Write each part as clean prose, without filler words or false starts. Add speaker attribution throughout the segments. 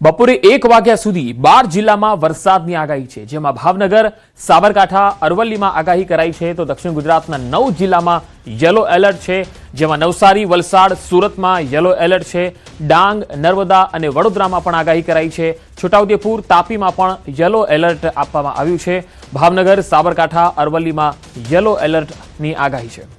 Speaker 1: બપોરે 1 વાગ્યા સુધી 12 જિલ્લામાં વરસાદની આગાહી છે, જેમાં ભાવનગર, સાબરકાંઠા, અરવલ્લીમાં આગાહી કરાઈ છે, તો દક્ષિણ ગુજરાતના 9 જિલ્લામાં યલો એલર્ટ છે, જેમાં નવસારી, વલસાડ, સુરતમાં યલો એલર્ટ છે, ડાંગ, નર્મદા અને વડોદરામાં પણ આગાહી કરાઈ છે, છોટાઉદેપુર, તાપીમાં પણ યલો એલર્ટ આપવામાં આવ્યું છે, ભાવનગર, સાબરકાંઠા, અરવલ્લીમાં યલો એલર્ટની આગાહી છે।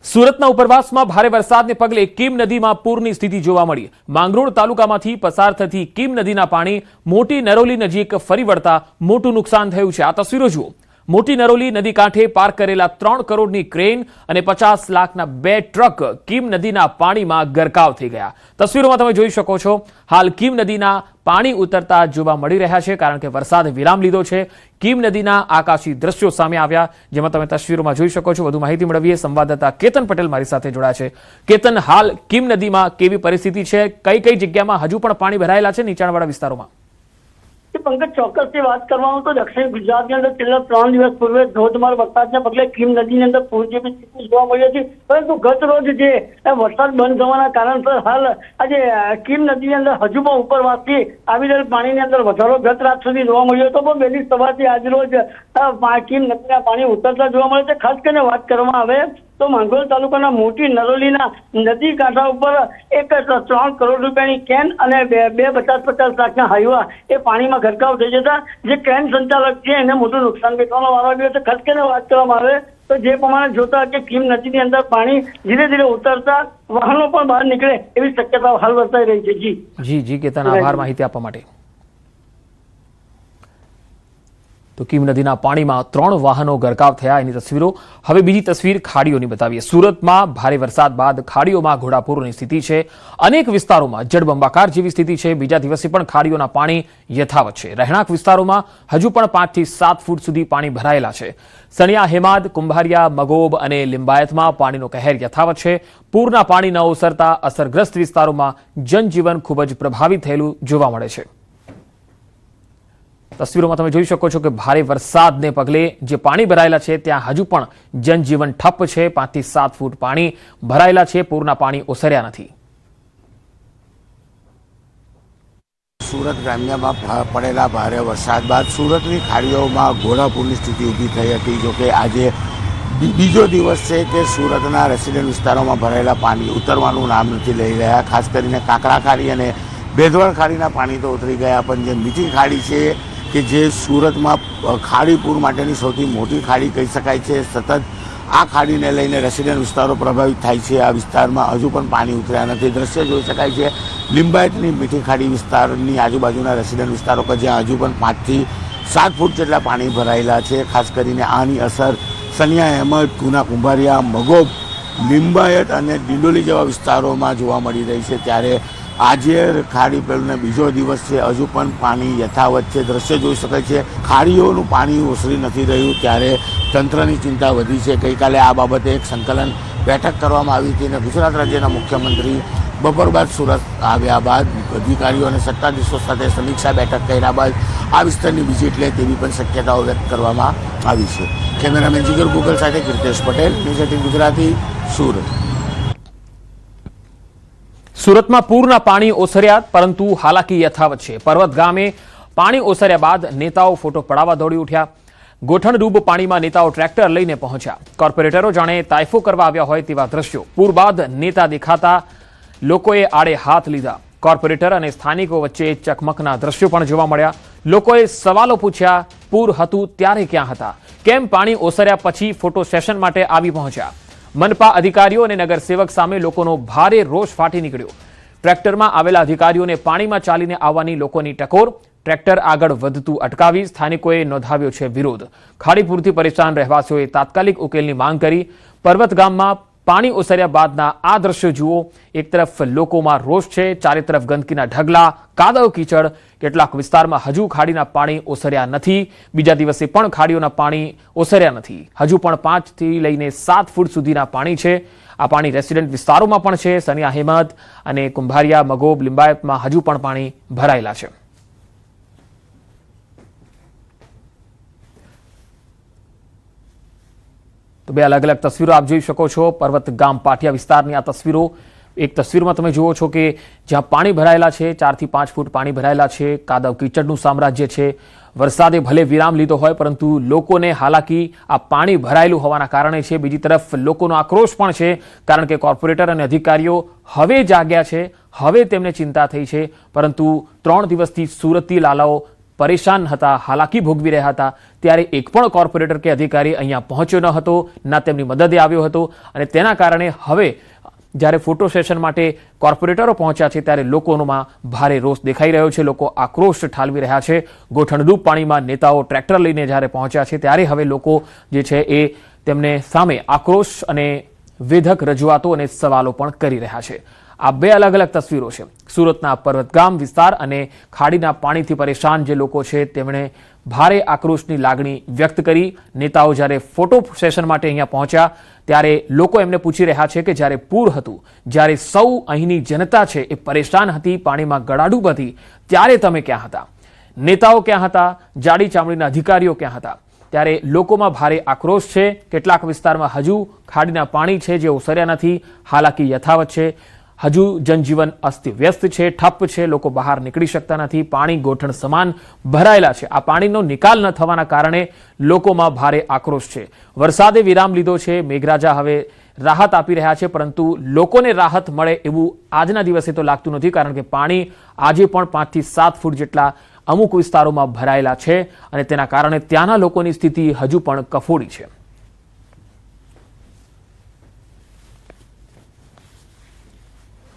Speaker 1: સુરતના ઉપરવાસમાં ભારે વરસાદને પગલે કીમ નદીમાં પૂરની સ્થિતિ જોવા મળી। માંગરોળ તાલુકામાંથી પસાર થતી કીમ નદીના પાણી મોટી નરોલી નજીક ફરી વળતા મોટું નુકસાન થયું છે। આ તસવીરો જુઓ। મોટી નરોલી નદી કાંઠે પાર્ક કરેલા 3 કરોડની ક્રેન અને 50 લાખના 2 ટ્રક કીમ નદીના પાણીમાં ગરકાવ થઈ ગયા। તસવીરોમાં તમે જોઈ શકો છો, હાલ કીમ નદીના પાણી ઉતરતા જોવા મળી રહ્યા છે, કારણ કે વરસાદે વિરામ લીધો છે। કીમ નદીના આકાશી દ્રશ્યો સામે આવ્યા, જેમાં તમે તસવીરોમાં જોઈ શકો છો। વધુ માહિતી મેળવીએ, સંવાદદાતા કેતન પટેલ મારી સાથે જોડાયા છે। કેતન, હાલ કીમ નદીમાં કેવી પરિસ્થિતિ છે? કઈ કઈ જગ્યામાં હજુ પણ પાણી ભરાયેલા છે નીચાણવાળા વિસ્તારોમાં?
Speaker 2: પંકજ, ચોક્કસથી વાત કરવામાં તો દક્ષિણ ગુજરાતની અંદર છેલ્લા 3 દિવસ પૂર્વે ધોધમાર વરસાદને પગલે કીમ નદીની અંદર પૂર જેવી સ્થિતિ જોવા મળી હતી, પરંતુ ગત રોજ જે વરસાદ બંધ થવાના કારણસર હાલ આજે કીમ નદીની અંદર હજુ પણ ઉપરવાસથી આવી રહેલ પાણીની અંદર વધારો ગત રાત સુધી જોવા મળ્યો હતો, પણ વહેલી સવારથી આજ રોજ કીમ નદીના પાણી ઉતરતા જોવા મળે છે। ખાસ કરીને વાત કરવામાં આવે તો માંગરોળ તાલુકાના મોટી નરોલીના નદી કાંઠા ઉપર 3 કરોડ રૂપિયાની કેન અને 50 લાખના હાઈવા એ પાણીમાં ગરકાવ થઈ જતા જે કેન સંચાલક છે એને મોટું નુકસાન વેઠવાનો વારો આવ્યો છે। ખાસ કરીને વાત કરવામાં આવે તો જે પ્રમાણે જોતા કે કીમ નદીની અંદર પાણી ધીરે ધીરે ઉતરતા વાહનો પણ બહાર નીકળે એવી શક્યતાઓ હાલ વર્તાઈ રહી છે।
Speaker 1: જી કેતન, આભાર માહિતી આપવા માટે। તો કીમ નદીના પાણીમાં 3 વાહનો ગરકાવ થયા, એની તસવીરો। હવે બીજી તસવીર ખાડીઓની બતાવીએ। સુરતમાં ભારે વરસાદ બાદ ખાડીઓમાં ઘોડાપૂરની સ્થિતિ છે। અનેક વિસ્તારોમાં જળબંબાકાર જેવી સ્થિતિ છે। બીજા દિવસે પણ ખાડીઓના પાણી યથાવત છે। રહેણાંક વિસ્તારોમાં હજુ પણ 5 થી 7 ફૂટ સુધી પાણી ભરાયેલા છે। સણિયા, હેમાદ, કુંભારિયા, મગોબ અને લિંબાયતમાં પાણીનો કહેર યથાવત છે। પૂરના પાણી ન ઓસરતા અસરગ્રસ્ત વિસ્તારોમાં જનજીવન ખૂબ જ પ્રભાવિત થયેલું જોવા મળે છે। તસવીરોમાં તમે જોઈ શકો છો કે ભારે વરસાદને પગલે જે પાણી ભરાયેલા છે ત્યાં હજુ પણ જનજીવન ઠપ છે। 5 થી 7 ફૂટ પાણી ભરાયેલા છે। પૂરના પાણી ઓસર્યા નથી।
Speaker 3: સુરત ગ્રામ્યમાં પડેલા ભારે વરસાદ બાદ સુરતની ખાડીઓમાં ઘોડાપૂરની સ્થિતિ ઊભી થઈ હતી। જોકે આજે બીજો દિવસ છે કે સુરતના રેસિડેન્ટ વિસ્તારોમાં ભરાયેલા પાણી ઉતરવાનું નામ નથી લઈ રહ્યા। ખાસ કરીને કાંકરા ખાડી અને બેધવણ ખાડીના પાણી તો ઉતરી ગયા, પણ જે મીઠી ખાડી છે કે જે સુરતમાં ખાડીપુર માટેની સૌથી મોટી ખાડી કહી શકાય છે, સતત આ ખાડીને લઈને રેસિડેન્ટ વિસ્તારો પ્રભાવિત થાય છે। આ વિસ્તારમાં હજુ પણ પાણી ઉતર્યા નથી। દ્રશ્ય જોઈ શકાય છે લિંબાયતની મીઠી ખાડી વિસ્તારની આજુબાજુના રેસિડેન્ટ વિસ્તારો કે જ્યાં હજુ પણ 5 થી 7 ફૂટ જેટલા પાણી ભરાયેલા છે। ખાસ કરીને આની અસર સનિયા, અહેમદ, ગુના, કુંભારિયા, મગોબ, લિંબાયત અને ડિંડોલી જેવા વિસ્તારોમાં જોવા મળી રહી છે। ત્યારે આજે ખાડી પેલનો બીજો દિવસ છે, હજુ પણ પાણી યથાવત છે। દ્રશ્ય જોઈ શકાય છે ખાડીઓનું પાણી ઓસરી નથી રહ્યું, ત્યારે તંત્રની ચિંતા વધી છે। ગઈકાલે આ બાબતે એક સંકલન બેઠક કરવામાં આવી હતી અને ગુજરાત રાજ્યના મુખ્યમંત્રી બપોર બાદ સુરત આવ્યા બાદ અધિકારીઓ અને સત્તાધીશો સાથે સમીક્ષા બેઠક કર્યા બાદ આ વિસ્તારની વિઝિટ લે તેવી પણ શક્યતાઓ વ્યક્ત કરવામાં આવી છે। કેમેરામેન જીગર ગૂગલ સાથે કીર્તેશ પટેલ, ન્યૂઝ 18 ગુજરાતી, સુરત।
Speaker 1: સુરતમાં પૂરના પાણી ઓસર્યા, પરંતુ હાલાકી યથાવત છે। પર્વત ગામે પાણી ઓસર્યા બાદ નેતાઓ ફોટો પડાવવા દોડી ઉઠ્યા। ગોઠણરૂપ પાણીમાં નેતાઓ ટ્રેક્ટર લઈને પહોંચ્યા। કોર્પોરેટરો જાણે તાઇફો કરવા આવ્યા હોય તેવા દ્રશ્યો। પૂર બાદ નેતા દેખાતા લોકોએ આડે હાથ લીધા। કોર્પોરેટર અને સ્થાનિકો વચ્ચે ચકમકના દ્રશ્યો પણ જોવા મળ્યા। લોકોએ સવાલો પૂછ્યા, પૂર હતું ત્યારે ક્યાં હતા? કેમ પાણી ઓસર્યા પછી ફોટો સેશન માટે આવી પહોંચ્યા? મનપા અધિકારીઓ અને નગરસેવક સામે લોકોનો ભારે રોષ ફાટી નીકળ્યો। ટ્રેક્ટરમાં આવેલા અધિકારીઓને પાણીમાં ચાલીને આવવાની લોકોની ટકોર। ટ્રેક્ટર આગળ વધતું અટકાવી સ્થાનિકોએ નોંધાવ્યો છે વિરોધ। ખાડીપુરથી પરેશાન રહેવાસીઓએ તાત્કાલિક ઉકેલની માંગ કરી। પર્વત ગામમાં પાણી ઓસર્યા બાદના આ દ્રશ્યો જુઓ। એક તરફ લોકોમાં રોષ છે, ચારે તરફ ગંદકીના ઢગલા, કાદવ કીચડ। કેટલાક વિસ્તારમાં હજુ ખાડીના પાણી ઓસર્યા નથી। બીજા દિવસે પણ ખાડીઓના પાણી ઓસર્યા નથી। હજુ પણ 5 થી લઈને 7 ફૂટ સુધીના પાણી છે। આ પાણી રેસિડેન્ટ વિસ્તારોમાં પણ છે। સનિયા, હેમદ અને કુંભારિયા, મગોબ, લિંબાયતમાં હજુ પણ પાણી ભરાયેલા છે। તો બે અલગ અલગ તસવીરો આપ જોઈ શકો છો. પર્વત ગામ પાટિયા વિસ્તારની આ તસવીરો. એક તસવીરમાં તમે જુઓ છો કે જ્યાં પાણી ભરાયેલા છે, 4 થી 5 ફૂટ પાણી ભરાયેલા છે, કાદવ કીચડનું સામ્રાજ્ય છે. વરસાદે ભલે વિરામ લીધો હોય પરંતુ લોકોને હાલાકી આ પાણી ભરાયેલું હોવાના કારણે છે. બીજી તરફ લોકોનો આક્રોશ પણ છે, કારણ કે કોર્પોરેટર અને અધિકારીઓ હવે જાગ્યા છે, હવે તેમને ચિંતા થઈ છે. પરંતુ 3 દિવસથી સુરતી લાલાઓ પરેશાન હતા, હાલાકી ભોગવી રહ્યા હતા, ત્યારે એક પણ કોર્પોરેટર કે અધિકારી અહીંયા પહોંચ્યો ન હતો, ના તેમની મદદે આવ્યો હતો. અને તેના કારણે હવે જ્યારે ફોટો સેશન માટે કોર્પોરેટરો પહોંચ્યા છે ત્યારે લોકોમાં ભારે રોષ દેખાઈ રહ્યો છે. લોકો આક્રોશ ઠાલવી રહ્યા છે. ગોઠણડૂબ પાણીમાં નેતાઓ ટ્રેક્ટર લઈને જ્યારે પહોંચ્યા છે ત્યારે હવે લોકો જે છે એ તેમને સામે આક્રોશ અને વેધક રજૂઆતો અને સવાલો પણ કરી રહ્યા છે. આ બે અલગ અલગ તસવીરો છે. સુરતના પર્વતગામ વિસ્તાર અને ખાડીના પાણીથી પરેશાન જે લોકો છે તેમણે ભારે આક્રોશની લાગણી વ્યક્ત કરી. નેતાઓ જ્યારે ફોટો સેશન માટે અહીંયા પહોંચ્યા ત્યારે લોકો એમને પૂછી રહ્યા છે કે જ્યારે પૂર હતું, જ્યારે સૌ અહીંની જનતા છે એ પરેશાન હતી, પાણીમાં ગળાડૂબ હતી, ત્યારે તમે ક્યાં હતા? નેતાઓ ક્યાં હતા? જાડી ચામડીના અધિકારીઓ ક્યાં હતા? ત્યારે લોકોમાં ભારે આક્રોશ છે. કેટલાક વિસ્તારમાં હજુ ખાડીના પાણી છે જે ઓસર્યા નથી. હાલાકી યથાવત છે. હજુ જનજીવન અસ્તવ્યસ્ત છે, ઠપ છે. લોકો બહાર નીકળી શકતા નથી. પાણી ગોઠણ સમાન ભરાયેલા છે. આ પાણીનો નિકાલ ન થવાના કારણે લોકોમાં ભારે આક્રોશ છે. વરસાદે વિરામ લીધો છે. મેઘરાજા હવે રાહત આપી રહ્યા છે, પરંતુ લોકોને રાહત મળે એવું આજના દિવસે તો લાગતું નથી, કારણ કે પાણી આજે પણ 5 થી 7 ફૂટ જેટલા અમુક વિસ્તારોમાં ભરાયેલા છે અને તેના કારણે ત્યાંના લોકોની સ્થિતિ હજુ પણ કફોડી છે.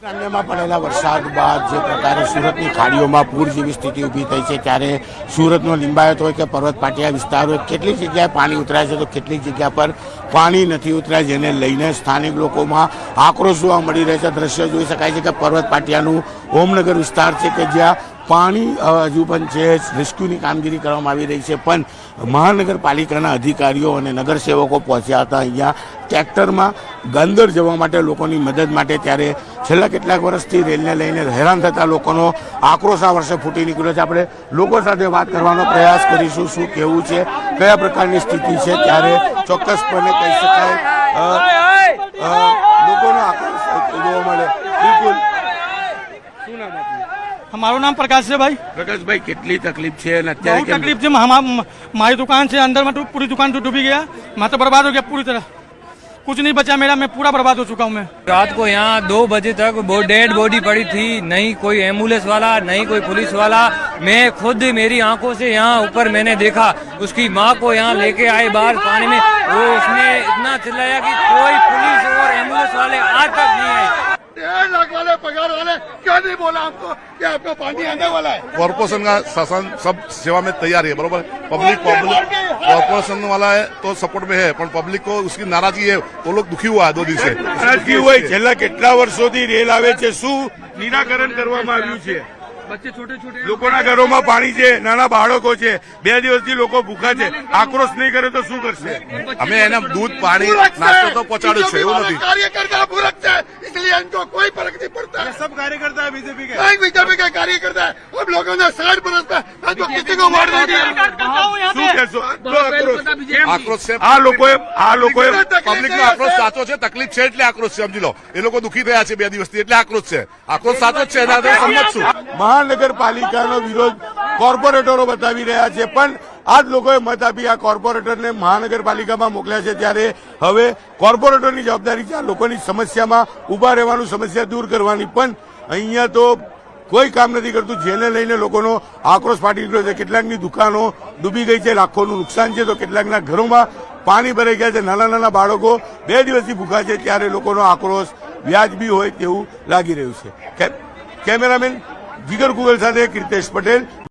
Speaker 3: ગ્રામ્યમાં પડેલા વરસાદ બાદ જે પ્રકારે સુરતની ખાડીઓમાં પૂર જેવી સ્થિતિ ઊભી થઈ છે, ત્યારે સુરતનો લિંબાયત હોય કે પર્વત પાટિયા વિસ્તાર હોય, કેટલીક જગ્યાએ પાણી ઉતરાય છે તો કેટલીક જગ્યા પર પાણી નથી ઉતરાય, જેને લઈને સ્થાનિક લોકોમાં આક્રોશ જોવા મળી રહે છે. દ્રશ્ય જોઈ શકાય છે કે પર્વત પાટિયાનું ઓમનગર વિસ્તાર છે કે જ્યાં પાણી હજુ પણ છે. રેસ્ક્યુની કામગીરી કરવામાં આવી રહી છે, પણ મહાનગરપાલિકાના અધિકારીઓ અને નગરસેવકો પહોંચ્યા હતા અહીંયા ટ્રેક્ટરમાં ગંદર જવા માટે, લોકોની મદદ માટે. ત્યારે છેલ્લા કેટલાક વર્ષથી રેલને લઈને હેરાન થતા લોકોનો આક્રોશ આ વર્ષે ફૂટી નીકળ્યો છે. આપણે લોકો સાથે વાત કરવાનો પ્રયાસ કરીશું, શું કેવું છે, કયા પ્રકારની સ્થિતિ છે. ત્યારે ચોક્કસપણે કહી શકાય લોકોનો આક્રોશ જોવા મળે. બિલકુલ. શું નામ આપનું?
Speaker 4: हमाરું नाम प्रकाश है भाई.
Speaker 3: પ્રકાશભાઈ, કેટલી તકલીફ છે અને
Speaker 4: बहुत
Speaker 3: અત્યારે કેમ?
Speaker 4: तकलीफ है. हमारी दुकान से अंदर में पूरी दुकान तो डूबी गया. मैं तो बर्बाद हो गया पूरी तरह. कुछ नहीं बचा मेरा. मैं पूरा बर्बाद हो चुका हूँ. मैं
Speaker 5: रात को यहाँ 2 बजे तक डेड बॉडी पड़ी थी. नहीं कोई एम्बुलेंस वाला, नहीं कोई पुलिस वाला. मैं खुद मेरी आंखों से यहाँ ऊपर मैंने देखा. उसकी माँ को यहाँ लेके आए बाहर पानी में. वो उसने इतना चिल्लाया कि कोई पुलिस और एम्बुलेंस वाले आज तक नहीं आए.
Speaker 6: 1.5 लाख वाले पगार वाले क्या नहीं बोला हमको कि आपका पानी आने वाला है.
Speaker 7: कॉर्पोरेशन का शासन सब सेवा में तैयार है, बरोबर. पब्लिक कॉर्पोरेशन वाला है तो सपोर्ट में है, પણ પબ્લિક को उसकी नाराजगी है. वो लोग दुखी हुआ है 2 दिन से.
Speaker 3: નારાજગી હોય. છેલ્લા કેટલા વર્ષોથી રેલ આવે છે, શું નિરાકરણ કરવામાં આવ્યું છે?
Speaker 4: बच्चे छोटे छोटे
Speaker 3: લોકોના ઘરોમાં પાણી છે, નાના બાળકો છે, 2 દિવસથી લોકો ભૂખા છે. આક્રોશ નહીં કરે તો શું કરશે?
Speaker 7: અમે એને દૂધ પાણી નાસ્તો તો પહોંચાડ્યું છે, એવું નથી.
Speaker 6: कार्यकर्ता मूर्ख है, इसलिए इनको कोई फर्क नहीं पड़ता है.
Speaker 3: सब कार्यकर्ता है बीजेपी के.
Speaker 6: नहीं बीजेपी का कार्यकर्ता है. हम लोगों ने 60 बरस में हमको किसी को वोट नहीं दिया.
Speaker 3: શું કહેશો?
Speaker 7: આક્રોશ છે.
Speaker 3: આ લોકોએ
Speaker 7: પબ્લિક નો આક્રોશ સાચો છે. તકલીફ છે એટલે આક્રોશ છે, સમજી લો. એ લોકો દુખી થયા છે 2 દિવસથી એટલે આક્રોશ છે. આક્રોશ સાચો જ છે, એના સંમત છું. મહાનગરપાલિકાનો વિરોધ કોર્પોરેટરો બતાવી રહ્યા છે, પણ આ જ લોકોએ મત આપી આ કોર્પોરેટરને મહાનગરપાલિકામાં મોકલ્યા છે. ત્યારે હવે કોર્પોરેટરની જવાબદારી છે આ લોકોની સમસ્યામાં ઊભા રહેવાનું, સમસ્યા દૂર કરવાની. પણ અહીંયા તો કોઈ કામ નથી કરતું, જેને લઈને લોકોનો આક્રોશ ફાટી નીકળ્યો છે. કેટલાકની દુકાનો ડૂબી ગઈ છે, લાખોનું નુકસાન છે, તો કેટલાકના ઘરોમાં પાણી ભરાઈ ગયા છે. નાના નાના બાળકો 2 દિવસથી ભૂખા છે. ત્યારે લોકોનો આક્રોશ વ્યાજબી હોય તેવું લાગી રહ્યું છે. કેમેરામેન જીગર કુગલ સાથે કીર્તેશ પટેલ.